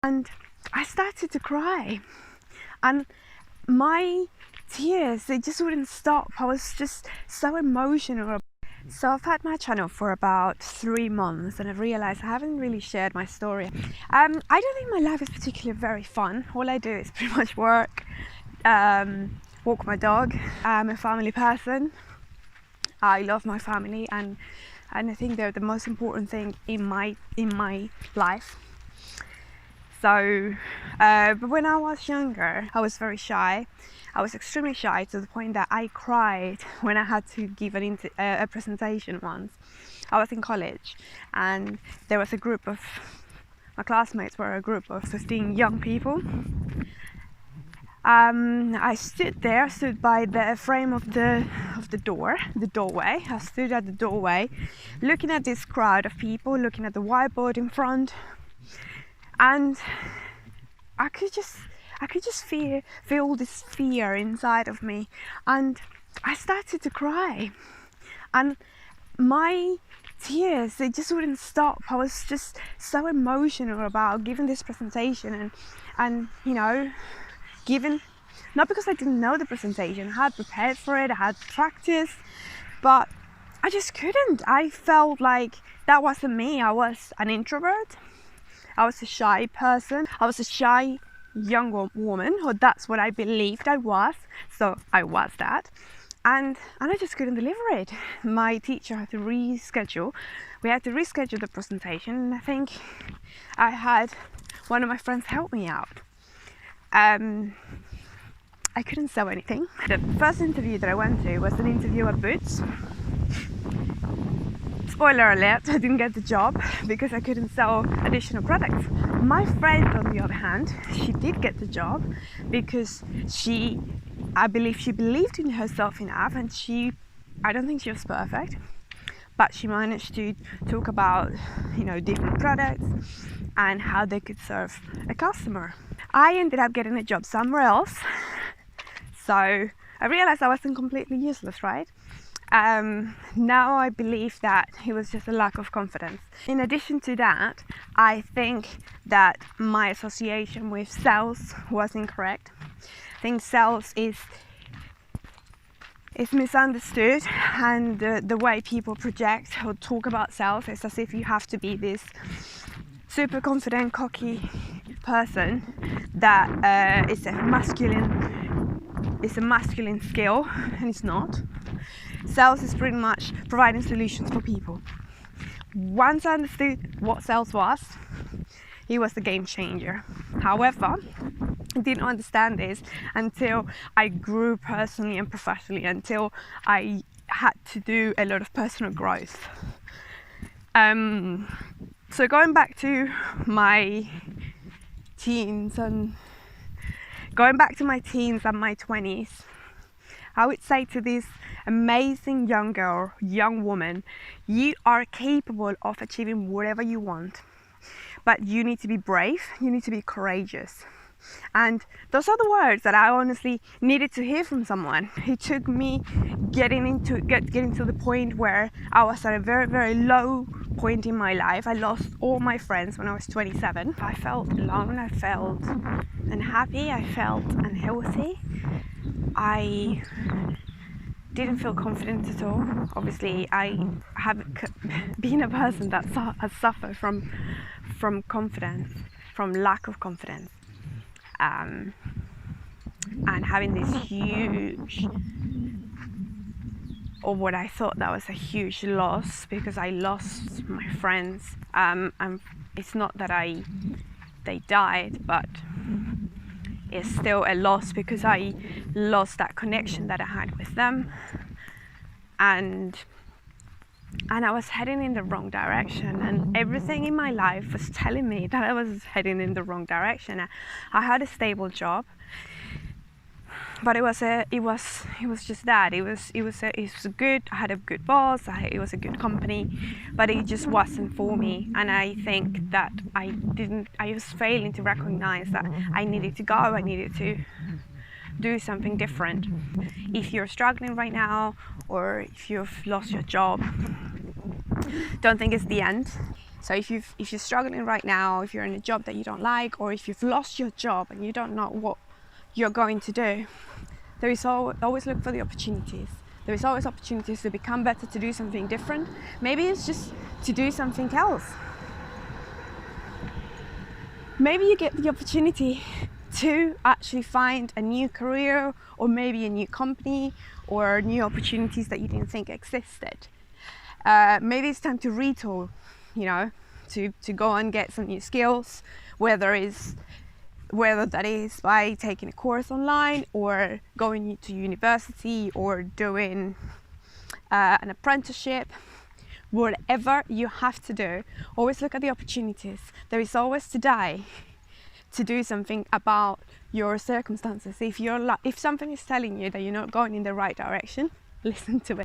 and I started to cry, and my tears, they just wouldn't stop. I was just so emotional. So I've had my channel for about 3 months, and I've realized I haven't really shared my story. I don't think my life is particularly very fun. All I do is pretty much work, walk my dog. I'm a family person. I love my family, and I think they're the most important thing in my life. So, but when I was younger, I was very shy. I was extremely shy, to the point that I cried when I had to give a presentation once. I was in college, and there was a group of, my classmates were a group of 15 young people. I stood by the frame of the doorway. I stood at the doorway, looking at this crowd of people, looking at the whiteboard in front, and I could just feel this fear inside of me, and I started to cry, and my tears, they just wouldn't stop. I was just so emotional about giving this presentation, and given, not because I didn't know the presentation. I had prepared for it, I had practiced, but I just couldn't. I felt like that wasn't me. I was an introvert. I was a shy person. I was a shy young woman, or that's what I believed I was. So I was that, and I just couldn't deliver it. My teacher had to reschedule. We had to reschedule the presentation, and I think I had one of my friends help me out. I couldn't sell anything. The first interview that I went to was an interview at Boots. Spoiler alert, I didn't get the job because I couldn't sell additional products. My friend, on the other hand, she did get the job because I believe she believed in herself enough, and I don't think she was perfect, but she managed to talk about, different products and how they could serve a customer. I ended up getting a job somewhere else, so I realized I wasn't completely useless, right? Now I believe that it was just a lack of confidence. In addition to that, I think that my association with sales was incorrect. I think sales is misunderstood, and the way people project or talk about sales is as if you have to be this super confident, cocky person that is a masculine skill, and it's not. Sales is pretty much providing solutions for people. Once I understood what sales was, it was a game changer. However, I didn't understand this until I grew personally and professionally, until I had to do a lot of personal growth. So going back to my teens and my 20s, I would say to this amazing young girl, young woman, you are capable of achieving whatever you want, but you need to be brave, you need to be courageous. And those are the words that I honestly needed to hear from someone. It took me getting to the point where I was at a very, very low point in my life. I lost all my friends when I was 27. I felt alone, I felt unhappy, I felt unhealthy. I didn't feel confident at all. Obviously, I have been a person that has suffered from confidence, from lack of confidence. And having this huge, or what I thought that was a huge loss, because I lost my friends. And it's not that they died, but it's still a loss because I lost that connection that I had with them, and I was heading in the wrong direction, and everything in my life was telling me that I was heading in the wrong direction. I had a stable job, but it was just that. It was good. I had a good boss. It was a good company, but it just wasn't for me. And I think that I was failing to recognize that I needed to go. I needed to do something different. If you're struggling right now, or if you've lost your job, don't think it's the end. So if you're struggling right now, if you're in a job that you don't like, or if you've lost your job and you don't know what you're going to do, there is always look for the opportunities. There is always opportunities to become better, to do something different. Maybe it's just to do something else. Maybe you get the opportunity to actually find a new career, or maybe a new company, or new opportunities that you didn't think existed. Maybe it's time to retool, to go and get some new skills, whether that is by taking a course online, or going to university, or doing an apprenticeship. Whatever you have to do, always look at the opportunities. There is always today to do something about your circumstances. If something is telling you that you're not going in the right direction, listen to it.